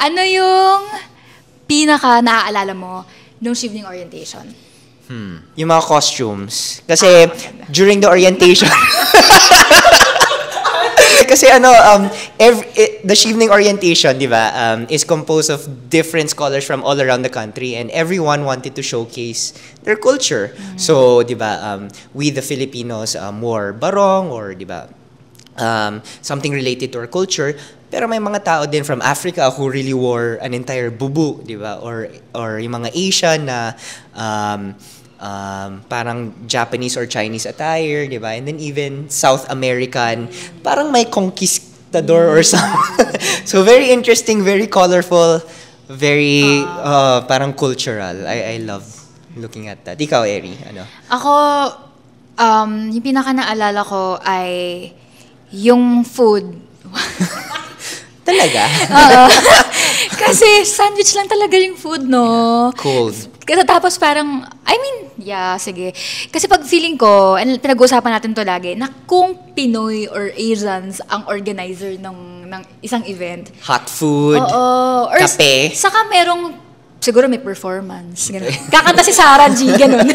Ano yung pinaka naaalala mo nung evening orientation? Yung mga costumes. Kasi during the orientation, kasi the evening orientation, di ba, is composed of different scholars from all around the country, and everyone wanted to showcase their culture. So, di ba, we the Filipinos wore barong, or di ba, something related to our culture. Pero may mga tao din from Africa who really wore an entire bubu, di ba? Or yung mga Asian na parang Japanese or Chinese attire, di ba? And then even South American, parang may conquistador or something. So very interesting, very colorful, very parang cultural. I love looking at that. Ikaw, Eri, ano? Ako, yung pinaka naalala ko ay yung food. Talaga? Oo. Kasi sandwich lang talaga yung food, no? Cold. Kasi tapos parang, sige. Kasi pag feeling ko, and pinag-uusapan natin to lagi, na kung Pinoy or Asians ang organizer ng isang event. Hot food, oo, or kape. Saka merong, siguro may performance. Ganun. Kakanta si Sarah G, ganun.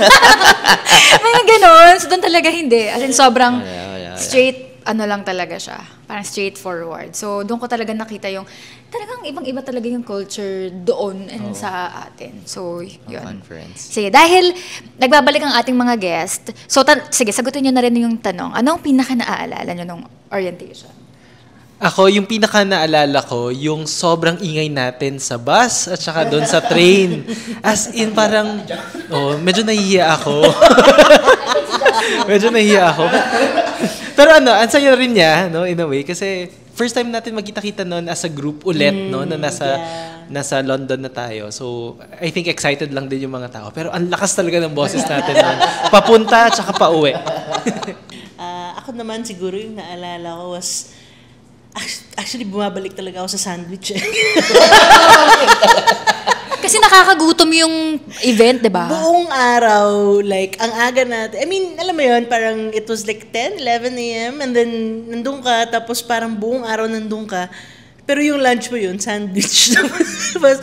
May ganun. So doon talaga hindi. As in, sobrang straight, lang talaga siya. Parang straightforward. So, doon ko talaga nakita yung, talagang ibang-iba talaga yung culture doon and sa atin. So, yun. Conference. Sige, dahil nagbabalik ang ating mga guest, so, sige, sagutin nyo na rin yung tanong. Anong pinaka-naaalala nyo nung orientation? Ako, yung pinaka-naalala ko, yung sobrang ingay natin sa bus at saka doon sa train. As in, parang, medyo nahihiya ako. Pero ang saya rin niya, no, in a way, kasi first time natin magkita-kita noon as a group ulit, no, na nasa London na tayo. So, I think excited lang din yung mga tao. Pero ang lakas talaga ng boses natin noon. Papunta at saka pauwi. Ako naman siguro yung naalala ko was, actually bumabalik talaga ako sa sandwich. Kasi nakakagutom yung event, di ba? Buong araw, like, ang aga natin. I mean, alam mo yun, parang it was like 10, 11 a.m. And then, nandun ka, tapos parang buong araw nandun ka. Pero yung lunch mo yun, sandwich. Tapos,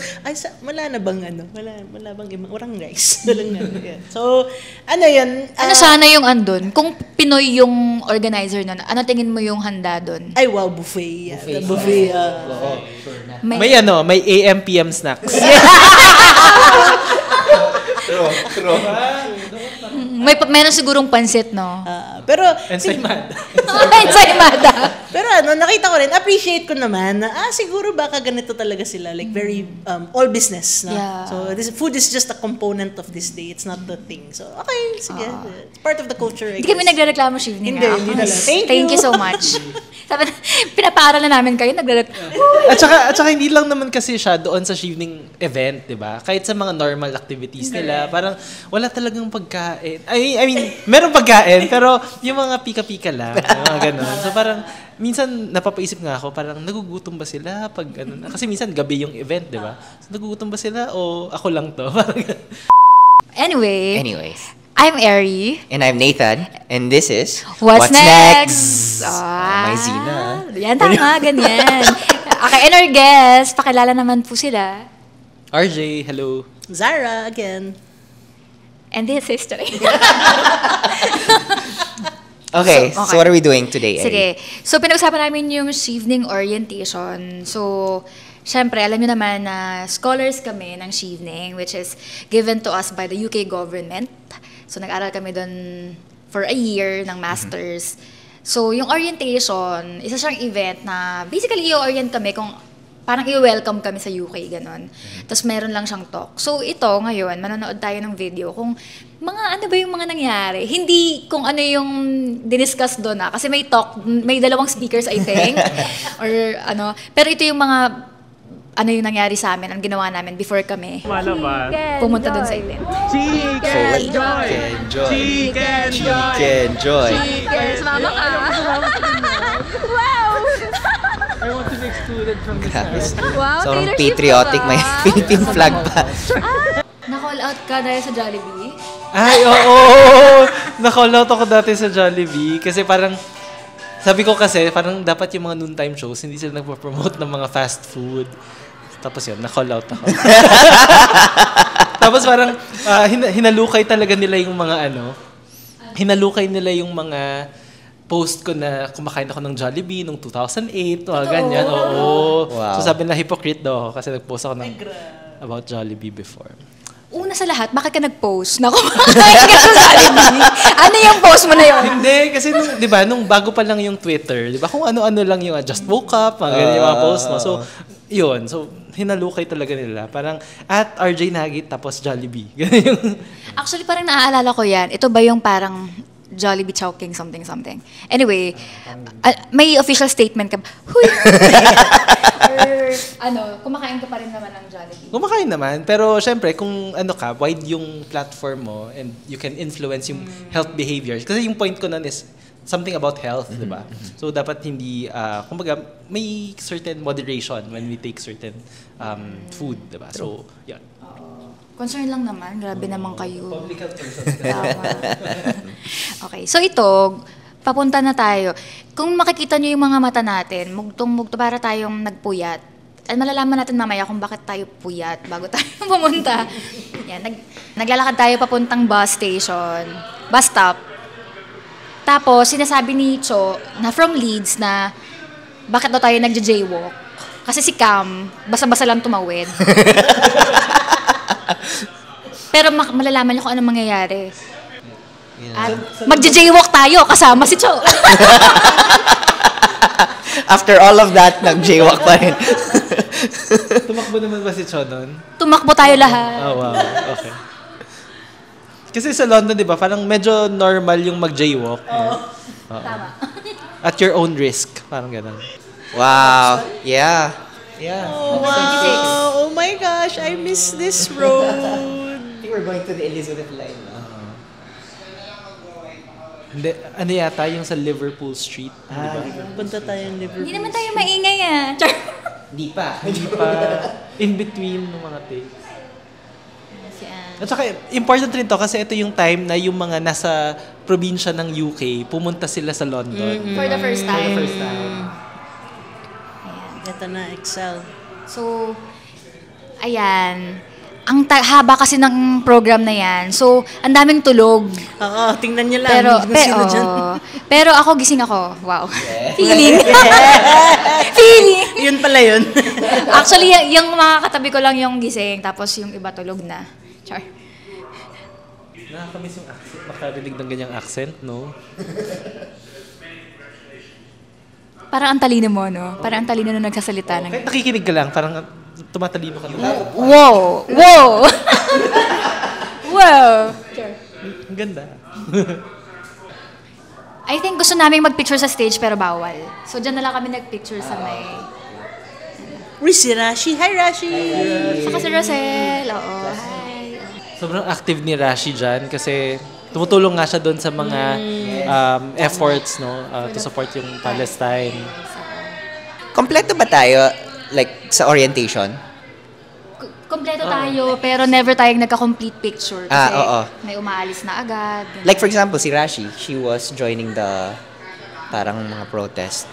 wala na bang wala bang walang rice. Walang yan. So, yun? Ano sana yung andun? Kung Pinoy yung organizer nun, ano tingin mo yung handa dun? Ay, wow, buffet. Yeah. Buffet. May AM, PM snacks. True. Meron sigurong pansit, no? Pero, Ensaymada. Ensaymada. Pero nakita ko rin, appreciate ko naman na, siguro baka ganito talaga sila. Like, very, all business. No? Yeah. So, food is just a component of this day. It's not the thing. So, okay, sige. It's part of the culture, I guess. Hindi kami nagre-reklamo, Shivni. Hindi na lang. Thank you so much. Sabi, pinapaaral na namin kayo, At saka hindi lang naman kasi siya doon sa evening event, di ba? Kahit sa mga normal activities nila, parang wala talagang pagkain. I mean, meron pagkain, pero yung mga pika-pika lang, yung mga ganun. So parang, minsan napapaisip nga ako, parang nagugutom ba sila pag ano? Kasi minsan gabi yung event, di ba? So, nagugutom ba sila o ako lang to? Anyways. I'm Eri. And I'm Nathan. And this is What's Next? May Zina. Yan, tama, ganyan. Okay, and our guest, pakilala naman po sila. RJ, hello. Zara, again. And this is history. Okay, so what are we doing today, Eri? Sige. So, pinag-usapan namin yung evening orientation. So, syempre, alam niyo naman na scholars kami ng evening, which is given to us by the UK government. So, nag-aral kami doon for a year ng masters. So, yung orientation, isa siyang event na basically i-orient kami kung parang i-welcome kami sa UK, ganon. Tapos meron lang siyang talk. So, ito ngayon, manonood tayo ng video kung ano ba yung mga nangyari. Hindi kung ano yung diniscuss doon kasi may talk, may dalawang speakers, I think. Or ano. Pero ito yung mga yung nangyari sa amin, ang ginawa namin before kami pumunta doon sa event. Chicken Joy. Sumama ka. Wow! I want to be excluded from this. Wow, Sobrang patriotic, may Philippine flag pa. Na-call out ka dahil sa Jollibee? Ay, oo! Na-call out ako dati sa Jollibee kasi parang sabi ko kasi, parang dapat yung mga noontime shows, hindi sila nagpo-promote ng mga fast food. Tapos yun, na-call out ako. Tapos parang hinalukay talaga nila yung mga hinalukay nila yung mga post ko na kumakain ako ng Jollibee noong 2008, mga ganyan. Oo. Wow. So sabi na hypocrite daw ako kasi nag-post ako about Jollibee before. Una sa lahat, bakit ka nag-post na kumakain ka sa Jollibee? Ano yung post mo na yun? Hindi, kasi di ba, nung bago pa lang yung Twitter, di ba, kung ano-ano lang yung just woke up, mga ganyan yung mga post mo. So, yun. So, hinalukay talaga nila. Parang, at RJ Nagit, tapos Jollibee. Ganyan yung... Actually, parang naaalala ko yan. Ito ba yung parang Jollibee Chowking something. Anyway, may official statement ka ba? Huy! Or kumakain ka pa rin naman ng Jollibee? Kumakain naman. Pero syempre, kung wide yung platform mo and you can influence yung health behaviors. Kasi yung point ko nun is something about health, di ba? So dapat hindi, kumbaga, may certain moderation when we take certain food, di ba? So, yeah. Concern lang naman. Grabe naman kayo. Public health person. Tama. Okay. So ito, papunta na tayo. Kung makikita nyo yung mga mata natin, mugtong-mugto para tayong nagpuyat. At malalaman natin mamaya kung bakit tayo puyat bago tayo pumunta. Yan, naglalakad tayo papuntang bus station. Bus stop. Tapos, sinasabi ni Cho na from Leeds na bakit daw tayo nagja-jaywalk. Kasi si Cam, basa-basa lang tumawid. Pero malalaman niyo kung anong mangyayari. At magja-jaywalk tayo kasama si Cho. After all of that, nag-jaywalk pa rin. Tumakbo naman ba si Cho nun? Tumakbo tayo lahat. Oh, wow. Okay. Kasi sa London, di ba, parang medyo normal yung mag-jaywalk. Tama. At your own risk. Parang ganun. Wow. Yeah. Yeah. Oh, wow. Oh my gosh, I miss this road. I think we're going to the Elizabeth line now. Hindi, ano yata yung sa Liverpool Street, di ba? Punta tayong Liverpool. Hindi naman tayo maingay Char. Di pa. Hindi pa in between ng mga takes. At saka, important rin to kasi ito yung time na yung mga nasa probinsya ng UK, pumunta sila sa London. For the first time. For the first time. Ito na, Excel. So, ayan. Ang haba kasi ng program na yan. So, ang daming tulog. Oo, tingnan niyo lang. Pero ako, gising ako. Wow. Feeling. Feeling. Yun pala yun. Actually, yung mga katabi ko lang yung gising, tapos yung iba tulog na. Char. Nakakamiss yung accent. Makarinig ng ganyang accent, no? Parang ang talino mo, no? Parang ang talino na nagsasalita. Kahit nakikinig ka lang, parang tumatalino ka lang. Wow! Wow! Wow! Ang ganda. I think gusto namin mag-picture sa stage pero bawal. So, dyan na lang kami nag-picture sa may... Si Rashi. Hi, Rashi! Saka si Rosel. Oo. Hi. Sobrang active ni Rashi dyan kasi tumutulong nga siya doon sa mga efforts to support yung Palestine. Kompleto ba tayo, like, sa orientation? Kompleto tayo, pero never tayong nagka-complete picture. Kasi oo. may umaalis na agad. Like, for example, si Rashi, she was joining the parang mga protest.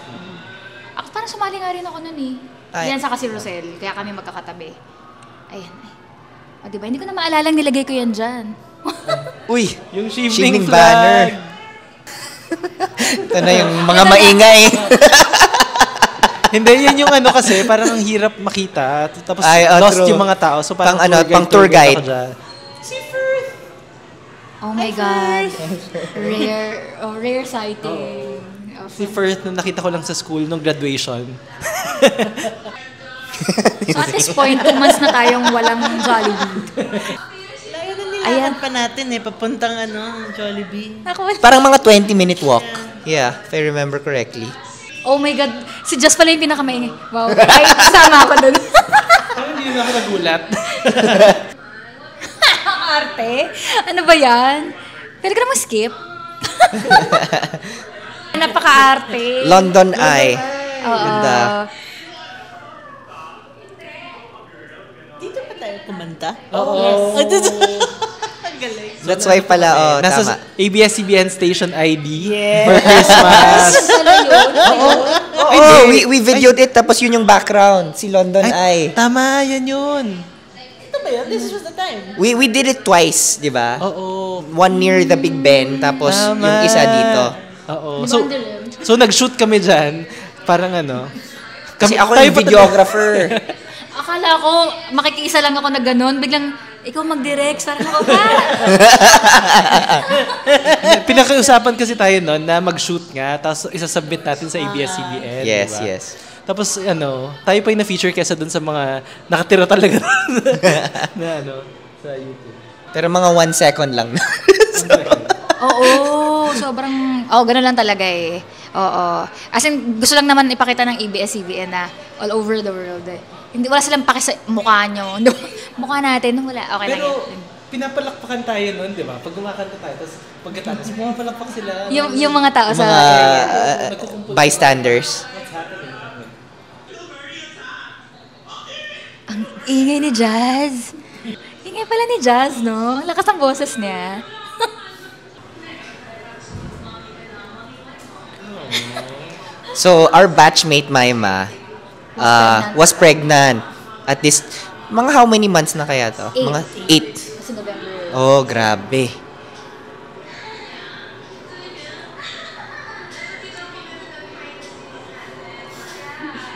Ako parang sumali nga rin ako nun eh. Ay. Yan sa si Rosel, kaya kami magkakatabi. Ayan. O diba, hindi ko na maalalang nilagay ko yan dyan. Uy! Yung Shifting shifting flag. banner. Ito na yung mga maingay. Hindi, yan yung kasi, parang ang hirap makita. Tapos lost true. yung mga tao. So parang Pang tour guide. ako dyan. Oh my God. Rare sighting. Si Firth, nung nakita ko lang sa school, nung graduation. So at this point, 2 months na tayong walang Jollibee. Layo na nilakad pa natin papuntang Jollibee. Parang mga 20-minute walk. Yeah, if I remember correctly. Oh my God. Si Just pala yung pinakamaingay. Wow. Ay, kasama ako dun. Parang hindi na ako nagulat. Arte? Ano ba yan? Pwede ka naman skip. Napaka-arte. London Eye. Ganda. Dito pa tayo kumanta? Oo. Yes. Galing. That's why pala, Nasa tama. ABS-CBN station ID for Christmas. Pala yun. Oo, we videoed it, tapos yun yung background, si London Eye. Tama, yan yun. Ito ba yun? This was the time. We did it twice, di ba? Oo. One near the Big Ben, tapos Tama. yung isa dito. Oo. Di ba So, ang dilim? so nag-shoot kami dyan. Parang Kasi ako tayo yung pa- videographer. Akala ko, makikiisa lang ako na ganun. Biglang, ikaw mag-direct. Parang ako pa. Pinakausapan kasi tayo noon na mag-shoot nga, tapos isasubmit natin sa ABS-CBN. Yes, diba? yes. Tapos tayo pa yung na-feature kesa dun sa mga nakatira talaga na sa YouTube. Pero mga 1 second lang. Oo, sobrang, ganun lang talaga eh. Oo. As in, gusto lang naman ipakita ng ABS-CBN na all over the world eh. Hindi, wala silang paki sa mukha nyo. Mukha natin, wala. Okay lang Pero yun. pinapalakpakan tayo noon, di ba? Pag kumakanta tayo, tapos pagkatapos pumapalakpak sila. Yung mga tao sa Mga area. bystanders. Ang ingay ni Jazz. Ingay pala ni Jazz, no? Ang lakas ng boses niya. So, our batchmate, Maima, was pregnant. At this, mga how many months na kaya to? 8. Mga 8. Kasi November. Oh, grabe.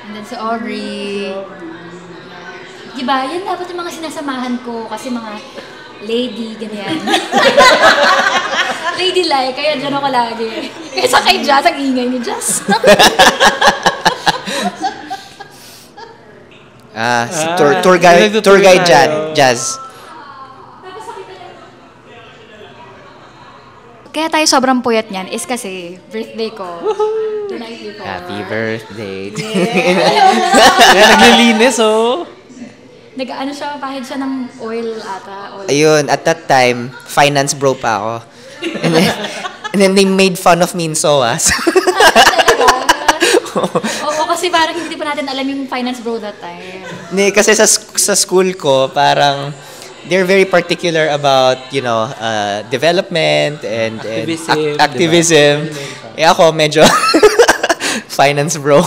And then si Aubrey. Diba? Yan dapat yung mga sinasamahan ko kasi mga lady, ganyan. Lady-like, kaya dyan ako lagi. Kaysa kay Jazz, ang ingay ni Jazz. Si tour guide Jazz. Kaya tayo sobrang puyat niyan is kasi birthday ko. The night before. Happy birthday. Kaya naglilinis, oh. Nag-ano siya, pahid siya ng oil ata. Oil. Ayun, at that time, finance bro pa ako. And then they made fun of me in SOAS. Oo, kasi parang hindi pa natin alam yung finance bro that time. Hindi, kasi sa school ko, parang they're very particular about, development and activism. Eh ako, medyo finance bro.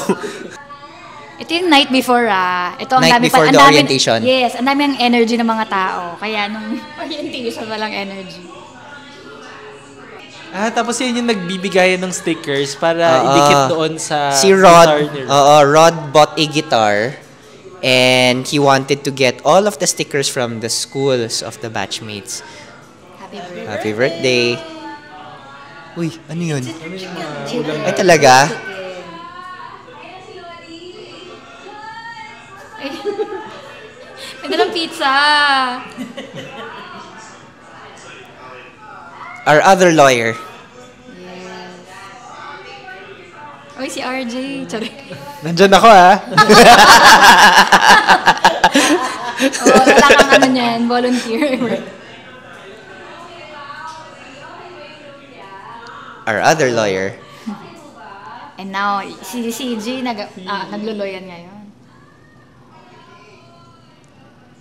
Ito yung night before Ito ang Night dami before ang the dami- orientation. Yes, ang dami ang energy ng mga tao. Kaya nung orientation walang energy. Tapos yan yung nagbibigayan ng stickers para idikit doon sa Si Rod, guitar nila. Rod bought a guitar and he wanted to get all of the stickers from the schools of the batchmates. Happy birthday. Happy birthday. Uy, ano yun? Ay, talaga? Ay, may dalang pizza. Our other lawyer. Yes. Oy, si RJ. Sorry. Nandyan ako, Wala kang ano niyan, volunteer. Our other lawyer. And now, si CG nagluloyan ngayon.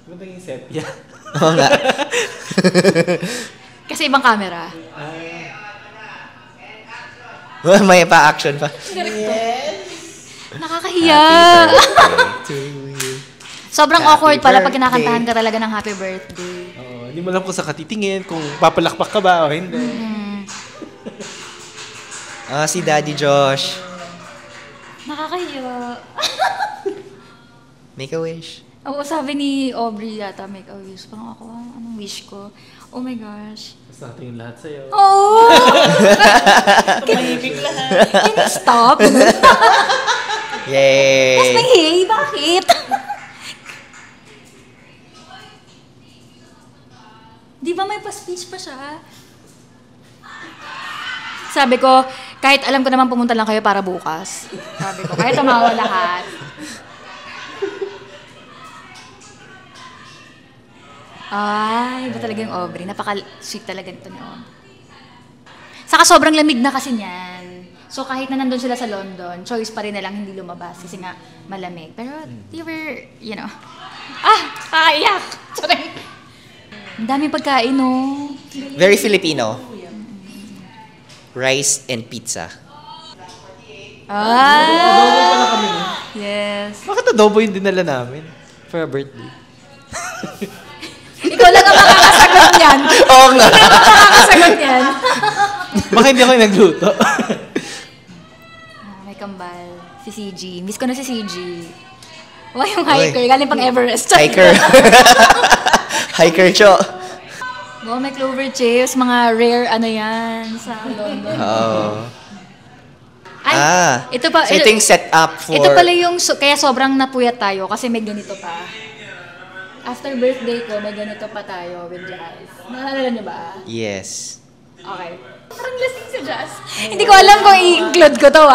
Ano yung sepia? Oo nga. Kasi ibang camera. May pa-action pa. Nakakahiya. Sobrang Happy awkward pala pag birthday. kinakantahan ka talaga ng happy birthday. Hindi mo alam kung sa katitingin, kung papalakpak ka ba o hindi. Si Daddy Josh. Nakakahiya. Make a wish. Oo, sabi ni Aubrey yata, make a wish. Parang ako, anong wish ko? Oh my gosh. Basta natin yung lahat sa'yo. Oh! Tumahimik lahat. Can you stop? Yay! Tapos may hey, bakit? Di ba may pa-speech pa siya? Sabi ko, kahit alam ko naman pumunta lang kayo para bukas. Sabi ko, kahit tumawa lahat. Ay, iba talaga yung Aubrey. Napaka-sweet talaga ito ni Aubrey. Saka sobrang lamig na kasi niyan. So kahit na nandun sila sa London, choice pa rin nilang hindi lumabas kasi nga malamig. Pero they were, kaiyak! Sorry. Ang daming pagkain, no? Very Filipino. Rice and pizza. Yes. Bakit adobo yung dinala namin for a birthday? Ikaw lang ang makakasagot niyan. Oo nga. Ikaw lang ang makakasagot niyan. Baka hindi ako yung nagluto. May kambal. Si CG. Miss ko na si CG. Yung hiker. Galing pang Everest. Hiker. Hiker, Cho. May clover chips. Mga rare yan sa London. Oo. Ito pa. So ito yung set up for... Ito pala yung, kaya sobrang napuyat tayo kasi may ganito pa. After birthday ko, may ganito pa tayo with Jazz. Naalala niyo ba? Yes. Okay. Parang lasing si Jazz. Hindi ko alam kung i-include ko to,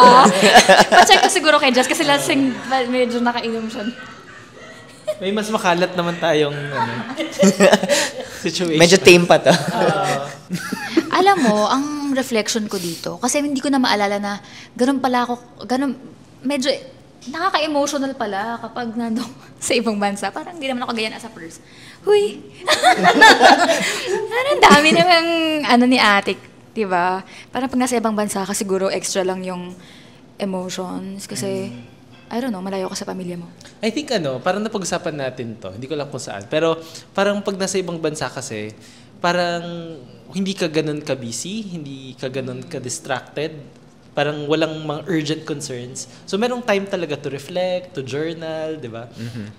Pa-check ko siguro kay Jazz kasi lasing, medyo nakainom siya. May mas makalat naman tayong situation. Medyo tame pa to. Alam mo, ang reflection ko dito, kasi hindi ko na maalala na ganun pala ako, medyo nakaka-emotional pala kapag nandun sa ibang bansa. Parang hindi naman ako ganyan as a person. Huy! Ang dami namang ni ate, diba? Parang pag nasa ibang bansa ka, siguro extra lang yung emotions. Kasi, I don't know, malayo ka sa pamilya mo. I think parang napag-usapan natin to. Hindi ko lang kung saan. Pero parang pag nasa ibang bansa kasi, parang hindi ka ganun ka-busy, hindi ka ganun ka-distracted. Parang walang mga urgent concerns. So, merong time talaga to reflect, to journal, di ba?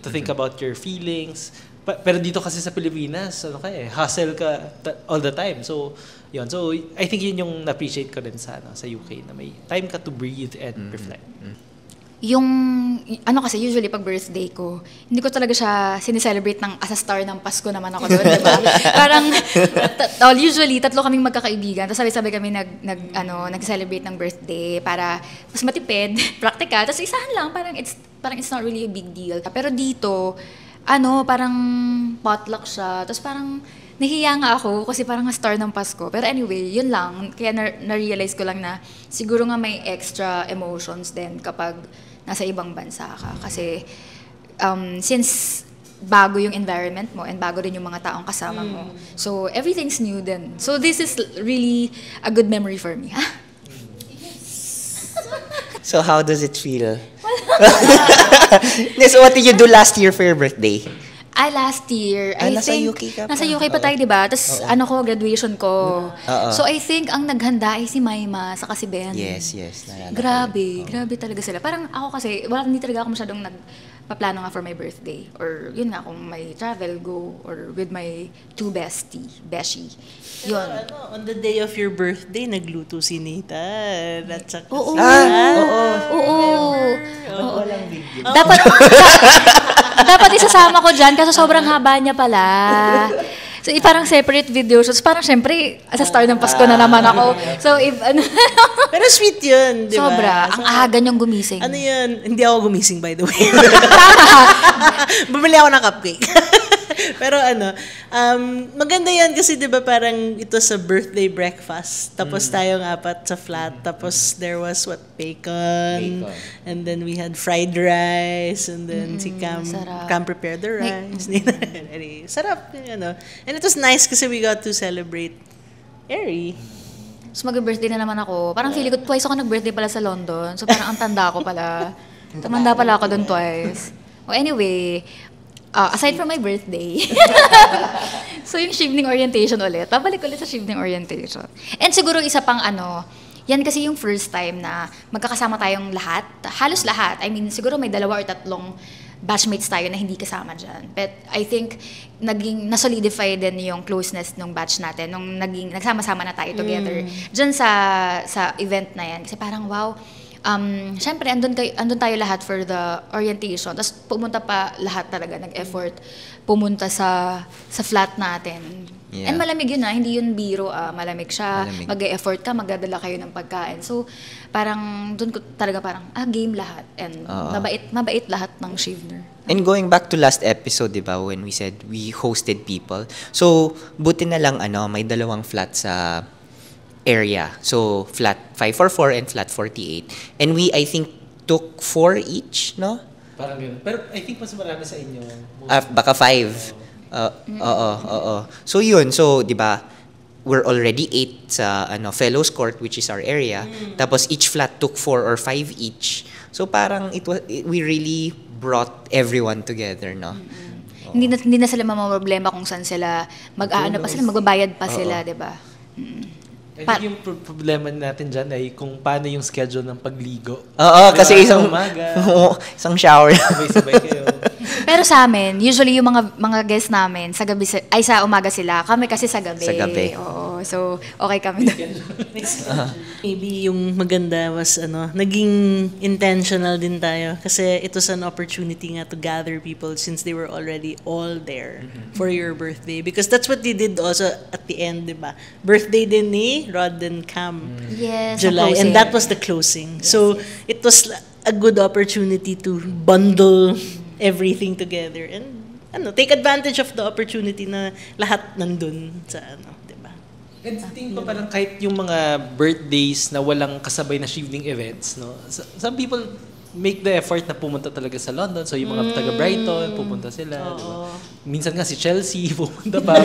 To think about your feelings. Pero dito kasi sa Pilipinas, hustle ka all the time. So, yun. So, I think yun yung na-appreciate ko din sa UK, na may time ka to breathe and reflect. Yung, kasi usually pag birthday ko, hindi ko talaga siya sineselebrate ng as a star ng Pasko naman ako doon, di ba? Parang, usually, 3 kaming magkakaibigan, tapos sabay-sabay kami nag-celebrate ng birthday para mas matipid, practical, tapos isahan lang, parang it's not really a big deal. Pero dito, parang potluck siya, tapos parang nahiya nga ako kasi parang star ng Pasko. Pero anyway, yun lang. Kaya na-realize ko lang na siguro nga may extra emotions din kapag nasa ibang bansa ka. Kasi since bago yung environment mo and bago din yung mga taong kasama mo. So, everything's new din. So, this is really a good memory for me. So, how does it feel? So, what did you do last year for your birthday? Last year, I nasa think, UK ka pa. nasa UK pa tayo, di ba? Tapos, graduation ko. So, I think, ang naghanda ay si Maima, saka si Ben. Yes. Grabe talaga sila. Parang ako kasi, hindi talaga ako masyadong nagpaplano nga for my birthday. Or, yun nga, kung may travel, go. Or with my 2 beshi. Yun. On the day of your birthday, nagluto si Nathan. At saka Oo. Walang video. Dapat isasama ko dyan kasi sobrang haba niya pala. So, parang separate video shots. Parang syempre, as a star ng Pasko na naman ako. So, Pero sweet yun, di ba? Sobra. Ang aga niyong gumising. Yun? Hindi ako gumising, by the way. Bumili ako ng cupcake. Pero maganda yan kasi 'di ba parang ito sa birthday breakfast. Tapos tayong 4 sa flat. Tapos there was bacon. And then we had fried rice. And then si Cam prepared the rice. Sarap. And it was nice kasi we got to celebrate Airy. So, mag-birthday na naman ako. Parang feeling ko twice ako nag-birthday pala sa London. So, parang ang tanda ko pala. Tumanda pala ako doon twice. Well, anyway, aside from my birthday, so yung evening orientation ulit. Babalik ulit sa evening orientation. And siguro isa pang yan kasi yung first time na magkakasama tayong lahat. Halos lahat. I mean, siguro may 2 or 3 batchmates tayo na hindi kasama dyan. But I think na-solidify din yung closeness ng batch natin nung nagsama-sama na tayo together dyan sa event na yan. Kasi parang wow, syempre andun tayo lahat for the orientation. Tapos pumunta pa lahat talaga, nag-effort pumunta sa flat natin. Yeah. And malamig yun hindi yun biro, malamig siya, mag-e-effort ka, magdadala kayo ng pagkain. So, parang doon ko talaga game lahat. And mabait lahat ng Shivner. And going back to last episode, di ba, when we said we hosted people. So, buti na lang, may 2 flat sa area. So, flat 544 and flat 48. And we, I think, took 4 each, no? Parang yun. Pero I think mas marami sa inyo. Baka 5. Oo. So, yun. So, di ba, we're already 8 sa fellows court, which is our area. Tapos each flat took 4 or 5 each. So parang we really brought everyone together, no? Hindi na sila mamamroblema kung saan sila mag-aano pa sila, magbabayad pa sila, 'di ba? I think yung problema natin dyan ay kung paano yung schedule ng pagligo. Oo, Diba? kasi Sa umaga, isang shower. sabay-sabay kayo. Pero sa amin, usually yung mga guests namin sa gabi sa umaga sila, kami kasi sa gabi. Sa gabi. Oo. So, okay kami. Maybe yung maganda was naging intentional din tayo kasi it was an opportunity nga to gather people since they were already all there for your birthday, because that's what they did also at the end, di ba? Birthday din ni Rod and Cam. Yes, July, closing. and that was the closing. So it was a good opportunity to bundle everything together and take advantage of the opportunity na lahat nandun sa di ba? And tingin ko parang kahit yung mga birthdays na walang kasabay na evening events, no? Some people make the effort na pumunta talaga sa London. So yung mga taga Brighton, pupunta sila. Diba? Minsan nga si Chelsea, pupunta pa.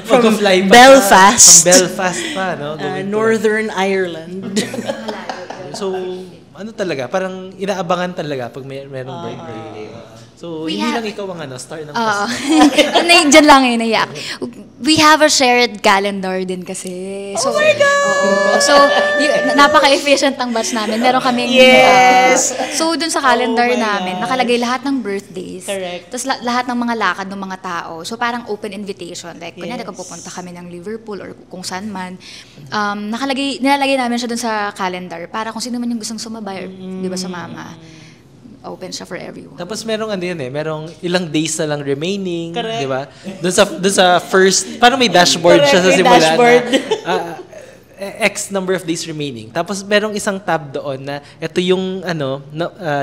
Mag-fly pa Belfast. From Belfast pa, no? Northern Ireland. So, talaga, parang inaabangan talaga pag merong birthday. So, hindi lang ikaw ang star ng Pasko. Diyan lang naiyak. We have a shared calendar din kasi. So, oh my God! Oo. So, napaka-efficient ang batch namin. Meron kaming... Yes! So, dun sa calendar namin, nakalagay lahat ng birthdays. Correct. Tapos lahat ng mga lakad ng mga tao. So, parang open invitation. Like, kunyari kung pupunta kami ng Liverpool or kung saan man, nilalagay namin siya dun sa calendar para kung sino man yung gustong sumabay or, di ba, sumama. Open siya for everyone. Tapos merong merong ilang days na lang remaining, Correct. di ba? Doon sa first, parang may dashboard siya sa Correct, may simula dashboard. na X number of days remaining. Tapos merong isang tab doon na ito yung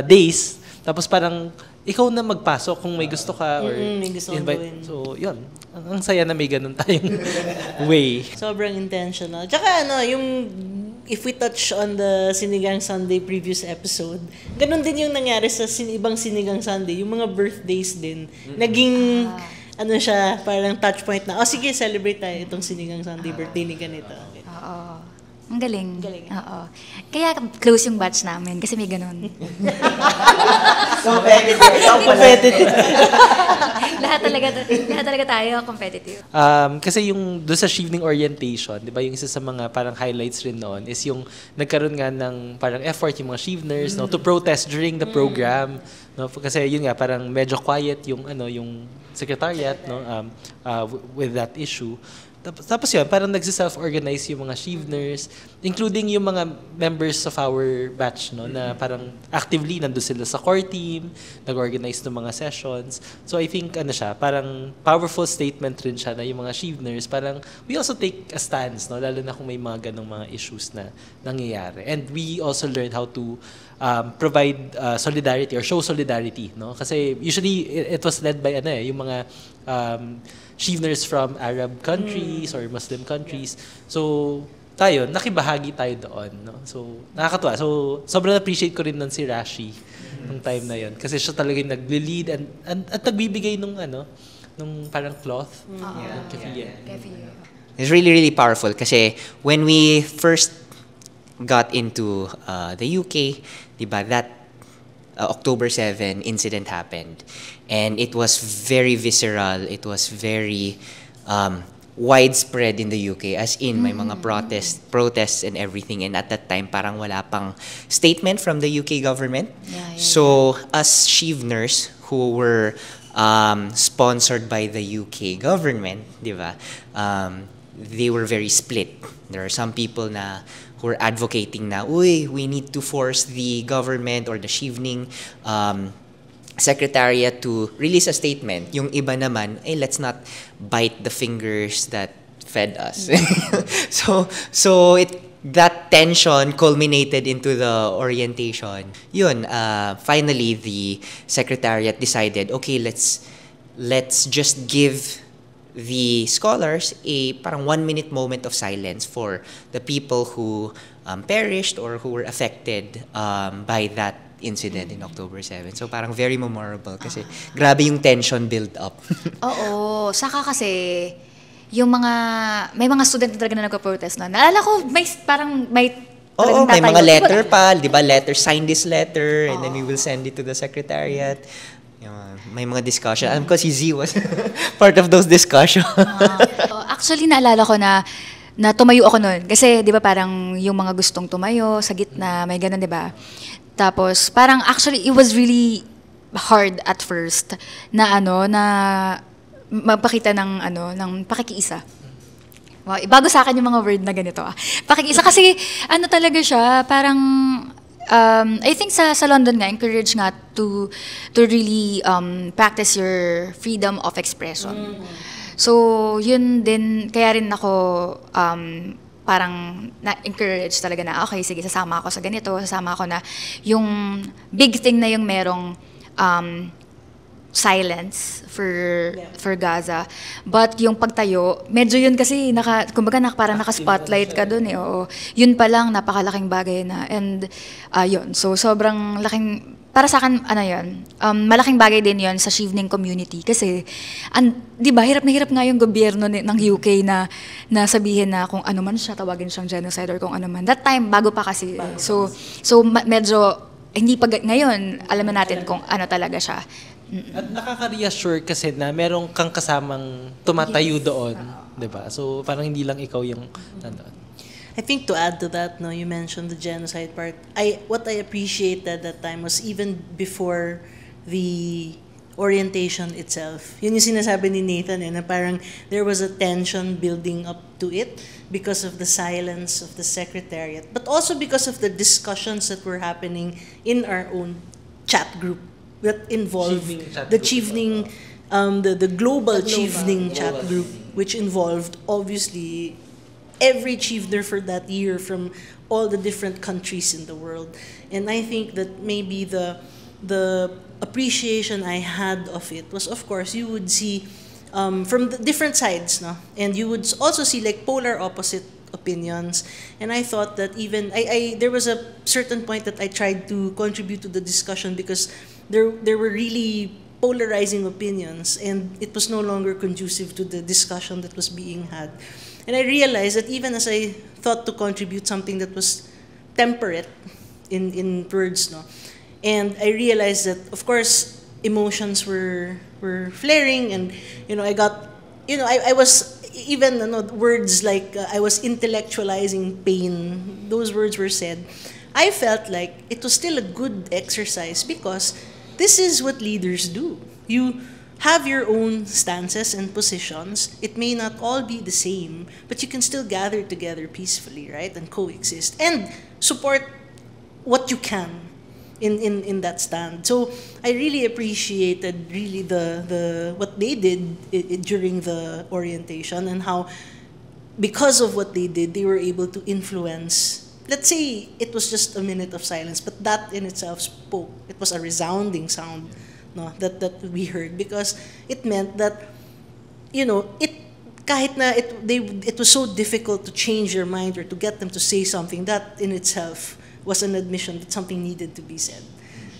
days, tapos parang ikaw na magpasok kung may gusto ka or may gusto kang invite. gawin. So, yun. Ang saya na may ganun tayong way. Sobrang intentional. Tsaka yung if we touch on the Sinigang Sunday previous episode, ganun din yung nangyari sa ibang Sinigang Sunday. Yung mga birthdays din, naging siya, parang touch point na, sige, celebrate tayo itong Sinigang Sunday birthday ni ganito. Oo. Ang galing. Oo. Kaya close yung batch namin kasi may ganun. Competitive. lahat talaga tayo competitive. Kasi yung doon sa evening orientation, 'di ba, yung isa sa mga parang highlights rin noon is yung nagkaroon nga ng parang effort yung mga Eveners no to protest during the program, no, kasi yun nga parang medyo quiet yung yung secretariat, no, with that issue. Tapos yun, parang nagsi-self-organize yung mga Eveners, including yung mga members of our batch, no, na parang actively nandun sila sa core team, nag-organize ng mga sessions. So I think siya, parang powerful statement rin siya na yung mga Eveners, parang we also take a stance, no, lalo na kung may mga ganong mga issues na nangyayari. And we also learn how to provide solidarity or show solidarity, no? Kasi usually it was led by yung mga Eveners from Arab countries or Muslim countries. So, nakibahagi tayo doon, no? So, nakakatuwa. So, sobrang appreciate ko rin nun si Rashi nung time na yon kasi siya talaga yung nagli-lead at nagbibigay nung parang cloth. It's really, really powerful kasi when we first got into the UK, diba, that October 7 incident happened. And it was very visceral. It was very widespread in the UK. As in, may mga protests and everything. And at that time, parang wala pang statement from the UK government. So, us Eveners who were sponsored by the UK government, diba, they were very split. There are some people who are advocating na, we need to force the government or the Evening Secretariat to release a statement. Yung iba naman, let's not bite the fingers that fed us. So that tension culminated into the orientation. Yun, finally the Secretariat decided, okay, let's just give the scholars a parang 1-minute moment of silence for the people who perished or who were affected by that incident in October 7. So parang very memorable kasi grabe yung tension build up. Oo, saka kasi may mga student na talaga na nagpo-protest na. Naalala ko, may Oo, talagang may mga tatayo. letter pa, di ba? Sign this letter, and then we will send it to the secretariat. May mga discussion. Alam ko si Z was part of those discussions. Actually, naalala ko na tumayo ako noon. Kasi, di ba, parang yung mga gustong tumayo sa gitna, may ganun, di ba? Tapos, parang actually, it was really hard at first na magpakita ng pakikiisa. Wow, bago sa akin yung mga word na ganito. Pakikiisa kasi talaga siya, parang I think sa London nga encourage nga to really practice your freedom of expression. So, yun din kaya rin ako parang na-encourage talaga na okay, sige, sasama ako sa ganito, sasama ako na yung big thing na yung merong silence for Gaza. But yung pagtayo, medyo yun kasi kumbaga parang naka-spotlight ka dun eh. Oo. Yun pa lang napakalaking bagay na. And yun. So sobrang laking para sa akin malaking bagay din yun sa Chevening community kasi 'di ba hirap na hirap nga yung gobyerno ng UK na sabihin na kung ano man siya tawagin siyang genocide or kung ano man. That time bago pa kasi. So medyo hindi pa ngayon alam na natin kung ano talaga siya. At nakaka-reassure kasi na meron kang kasamang tumatayo doon, 'di ba? So parang hindi lang ikaw yung nandoon. I think to add to that, you mentioned the genocide part. What I appreciated that time was even before the orientation itself. Yun yung sinasabi ni Nathan na parang there was a tension building up to it because of the silence of the secretariat, but also because of the discussions that were happening in our own chat group that involved the Chevening, the global Chevening chat group, which involved obviously every Chevener for that year from all the different countries in the world. And I think that maybe the appreciation I had of it was, of course, you would see from the different sides, and you would also see like polar opposite opinions. And I thought that even there was a certain point that I tried to contribute to the discussion because there were really polarizing opinions and it was no longer conducive to the discussion that was being had. And I realized that even as I thought to contribute something that was temperate in words, and I realized that of course emotions were flaring, and I got I was even words like I was intellectualizing pain. Those words were said. I felt like it was still a good exercise because this is what leaders do. You have your own stances and positions. It may not all be the same, but you can still gather together peacefully, right? And coexist and support what you can in that stand. So I really appreciated really the what they did during the orientation and how because of what they did, they were able to influence. Let's say it was just a minute of silence, but that in itself spoke. It was a resounding sound, that we heard because it meant that, kahit na it was so difficult to change their mind or to get them to say something. That in itself was an admission that something needed to be said,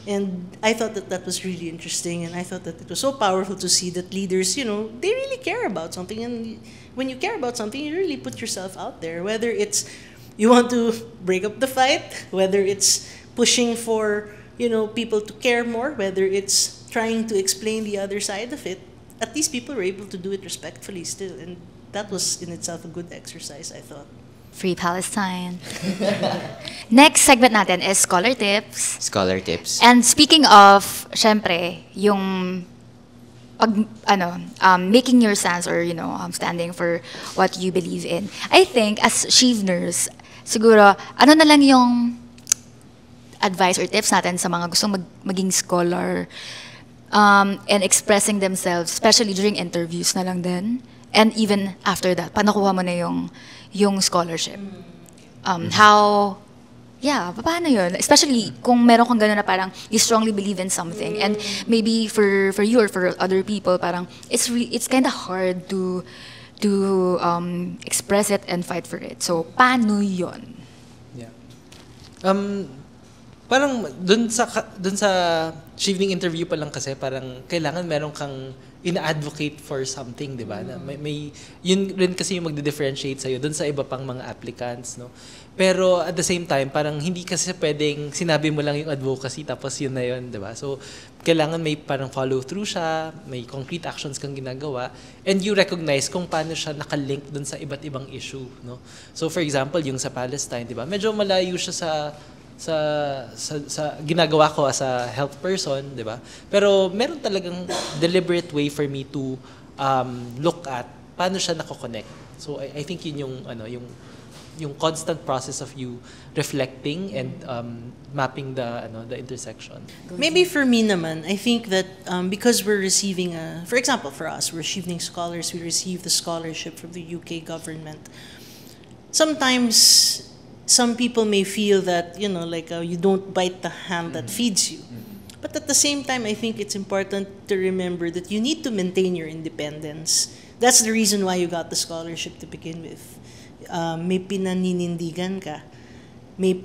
and I thought that was really interesting, and I thought that it was so powerful to see that leaders, they really care about something, and when you care about something, you really put yourself out there, whether it's you want to break up the fight, whether it's pushing for, people to care more, whether it's trying to explain the other side of it. At least people were able to do it respectfully still. And that was in itself a good exercise, I thought. Free Palestine. Next segment natin is Scholar Tips. Scholar Tips. And speaking of, syempre, yung making your stance or, standing for what you believe in. I think as Cheveners, siguro, na lang yung advice or tips natin sa mga gustong maging scholar and expressing themselves, especially during interviews na lang din. And even after that, panakuha mo na yung scholarship. Paano yun? Especially kung meron kang gano'n na parang you strongly believe in something. And maybe for you or for other people, parang it's kind of hard to express it and fight for it. So, paano yun? Yeah. Parang dun sa Chevening interview pa lang kasi parang kailangan meron kang ina-advocate for something, di ba? Na may yun rin kasi yung magdi-differentiate sa'yo dun sa iba pang mga applicants, no? Pero at the same time, parang hindi kasi pwedeng sinabi mo lang yung advocacy tapos yun na yun, di ba? So, kailangan may parang follow-through siya, may concrete actions kang ginagawa, and you recognize kung paano siya nakalink dun sa iba't ibang issue, no? So, for example, yung sa Palestine, di ba? Medyo malayo siya sa ginagawa ko as a health person, di ba? Pero meron talagang deliberate way for me to look at paano siya nako-connect. So I think yun yung constant process of you reflecting and mapping the intersection. Maybe for me naman, I think that because we're receiving for example, for us, we're receiving scholars, we receive the scholarship from the UK government. Sometimes some people may feel that, you don't bite the hand that feeds you. But at the same time, I think it's important to remember that you need to maintain your independence. That's the reason why you got the scholarship to begin with. May pinaninindigan ka, may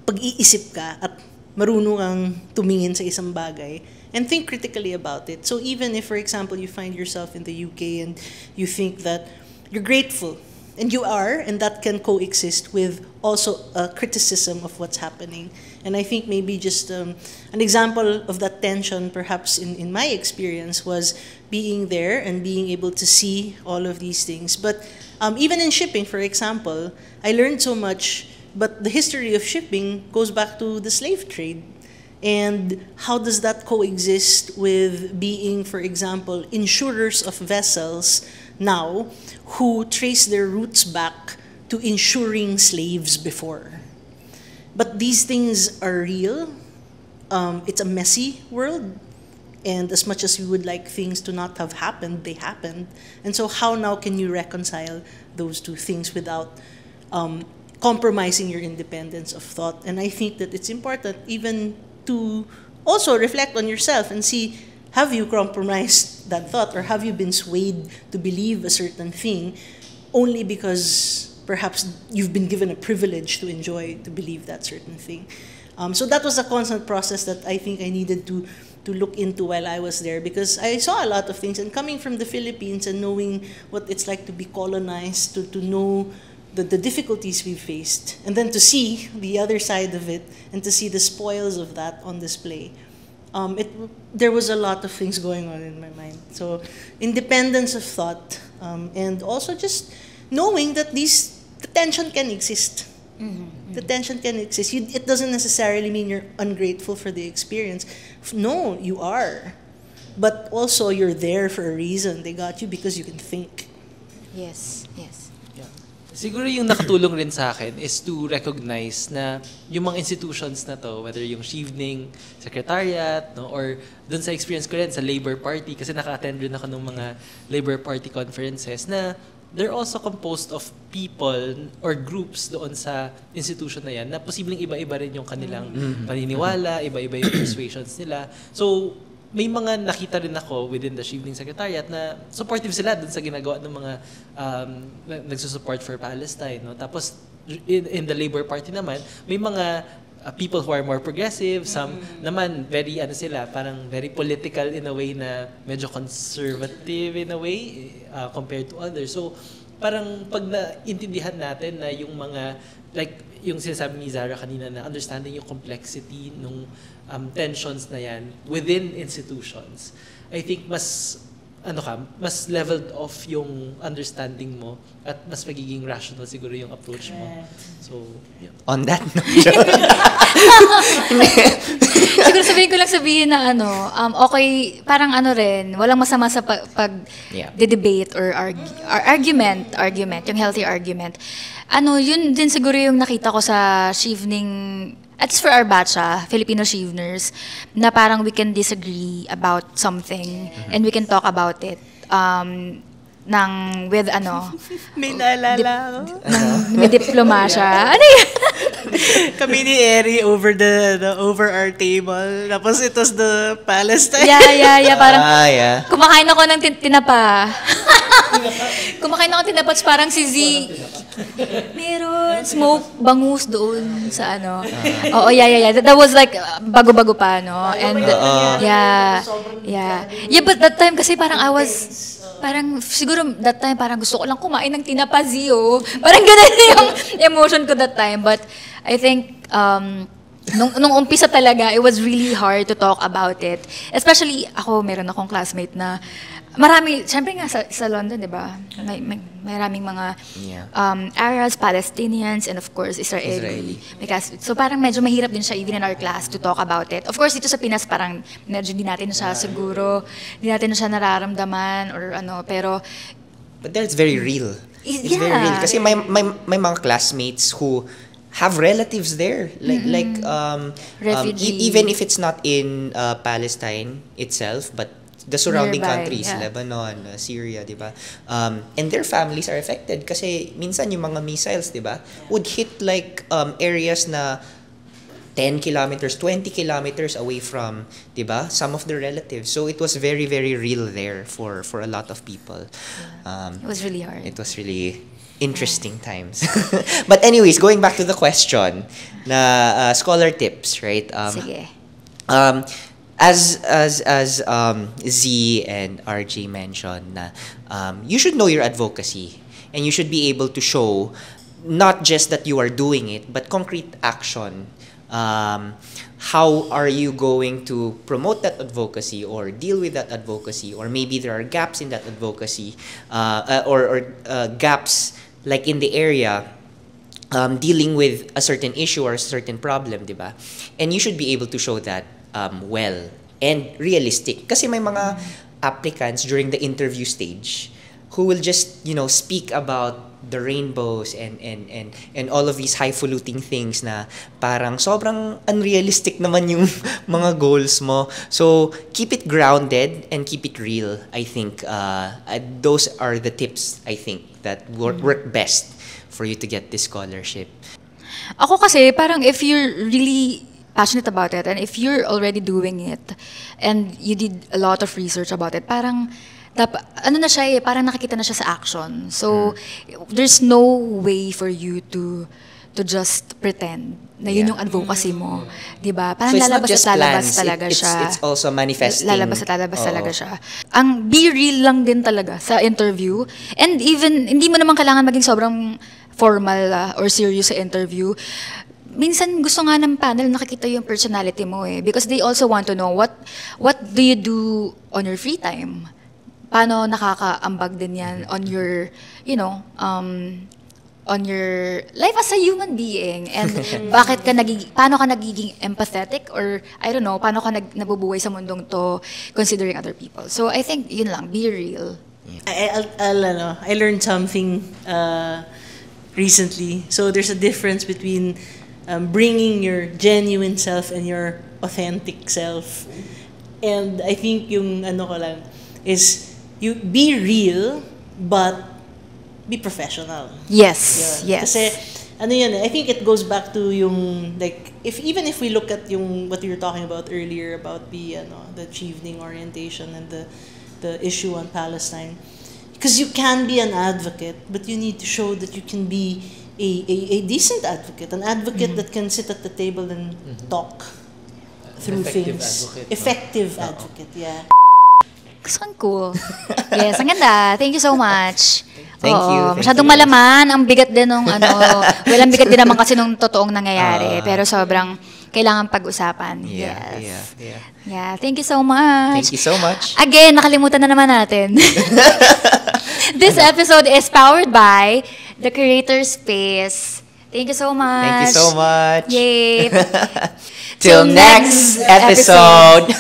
pag-iisip ka, at marunong kang tumingin sa isang bagay and think critically about it. So even if, for example, you find yourself in the UK and you think that you're grateful, and you are, and that can coexist with also a criticism of what's happening. And I think maybe just an example of that tension, perhaps in my experience, was being there and being able to see all of these things. But even in shipping, for example, I learned so much, but the history of shipping goes back to the slave trade. And how does that coexist with being, for example, insurers of vessels now who trace their roots back to insuring slaves before? But these things are real. It's a messy world. And as much as we would like things to not have happened, they happened. And so how now can you reconcile those two things without compromising your independence of thought? And I think that it's important even to also reflect on yourself and see, have you compromised that thought, or have you been swayed to believe a certain thing only because perhaps you've been given a privilege to enjoy, to believe that certain thing? So that was a constant process that I think I needed to look into while I was there, because I saw a lot of things, and coming from the Philippines and knowing what it's like to be colonized, to know the difficulties we've faced, and then to see the other side of it and to see the spoils of that on display. There was a lot of things going on in my mind. So independence of thought, and also just knowing that the tension can exist. Mm-hmm. The tension can exist. It doesn't necessarily mean you're ungrateful for the experience. No, you are. But also you're there for a reason. They got you because you can think. Yes. Siguro yung nakatulong rin sa akin is to recognize na yung mga institutions na to, whether yung Shivning Secretariat, no, or dun sa experience ko rin sa Labor Party, kasi naka-attend rin ako ng mga Labor Party conferences, na they're also composed of people or groups doon sa institution na yan na posibleng iba-iba rin yung kanilang paniniwala, iba-iba yung persuasions nila. So, may mga nakita rin ako within the Shivning Secretariat na supportive sila dun sa ginagawa ng mga nagsusupport for Palestine. No? Tapos, in the Labor Party naman, may mga people who are more progressive, some naman parang very political in a way na medyo conservative in a way compared to others. So, parang pag naintindihan natin na yung mga, like yung sinasabi ni Zara kanina, na understanding yung complexity nung tensions na yan within institutions, I think mas leveled off yung understanding mo at mas magiging rational siguro yung approach mo. So, yeah. On that note, siguro sabihin na okay, parang rin, walang masama sa pag-debate or argument, yung healthy argument. Yun din siguro yung nakita ko sa Shivning, at least for our batch, Filipino Shivners, na parang we can disagree about something and we can talk about it with May naalala ako. May diplomasya. Ano yan? Kami ni Eri over over our table. Tapos it was the Palestine. Yeah. Parang kumakain ako ng tinapa. Kumakain ako ng tinapa, parang si Z. Meron. Smoke, bangus doon sa ano. Oo, yeah. That was like, bago-bago pa, no? And, yeah. Yeah, but that time kasi parang parang siguro that time parang gusto ko lang kumain ng tinapa Zio. Parang ganun yung emotion ko that time. But I think, nung umpisa talaga, it was really hard to talk about it. Especially ako, meron akong classmate na marami, syempre nga sa London, di ba? Maraming mga Arabs, Palestinians, and of course, Israeli. So parang medyo mahirap din siya even in our class to talk about it. Of course, dito sa Pinas, parang medyo di natin siya siguro, di natin siya nararamdaman or ano, pero... But that's very real. It's very real. Kasi may mga classmates who have relatives there, even if it's not in Palestine itself, but the surrounding countries, Lebanon, Syria, di ba? And their families are affected kasi minsan yung mga missiles, di ba, would hit like areas na 10 kilometers, 20 kilometers away from, di ba, some of the relatives. So it was very, very real there for a lot of people. It was really hard. It was really interesting times. But anyways, going back to the question na scholar tips, right? Sige. As Z and RJ mentioned na you should know your advocacy and you should be able to show not just that you are doing it but concrete action. How are you going to promote that advocacy or deal with that advocacy, or maybe there are gaps in that advocacy or gaps like in the area dealing with a certain issue or a certain problem, diba? And you should be able to show that well and realistic. Kasi may mga applicants during the interview stage who will just, speak about the rainbows and all of these highfalutin things na parang sobrang unrealistic naman yung mga goals mo. So, keep it grounded and keep it real, I think. Those are the tips, I think, that work best for you to get this scholarship. Ako kasi, parang if you're really passionate about it and if you're already doing it and you did a lot of research about it, parang parang nakikita na siya sa action. So, there's no way for you to just pretend na yun yung advocacy mo. Diba? Parang so lalabas at lalabas talaga siya. It's also manifesting. Lalabas at lalabas talaga siya. Ang be real lang din talaga sa interview. And even, hindi mo naman kailangan maging sobrang formal or serious sa interview. Minsan gusto nga ng panel nakikita yung personality mo eh. Because they also want to know what do you do on your free time? Paano nakakaambag din yan on your, on your life as a human being? And paano ka nagiging empathetic? Or, I don't know, paano ka nabubuhay sa mundong to considering other people? So, I think, yun lang, be real. I learned something recently. So, there's a difference between bringing your genuine self and your authentic self. And I think yung is you be real but be professional. Yes. Kasi I think it goes back to yung even if we look at yung what you were talking about earlier about the evening orientation and the issue on Palestine, because you can be an advocate but you need to show that you can be a decent advocate, an advocate that can sit at the table and talk through things. Effective advocate, yeah. Ang cool. Yes, ang ganda. Thank you so much. Thank you. Masyadong malaman. Ang bigat din nung walang bigat din naman kasi nung totoong nangyayari. Pero sobrang kailangan pag-usapan. Yes. Yeah. Thank you so much. Thank you so much. Again, nakalimutan na naman natin. This episode is powered by The Creator Space. Thank you so much. Thank you so much. Yay. Till next episode.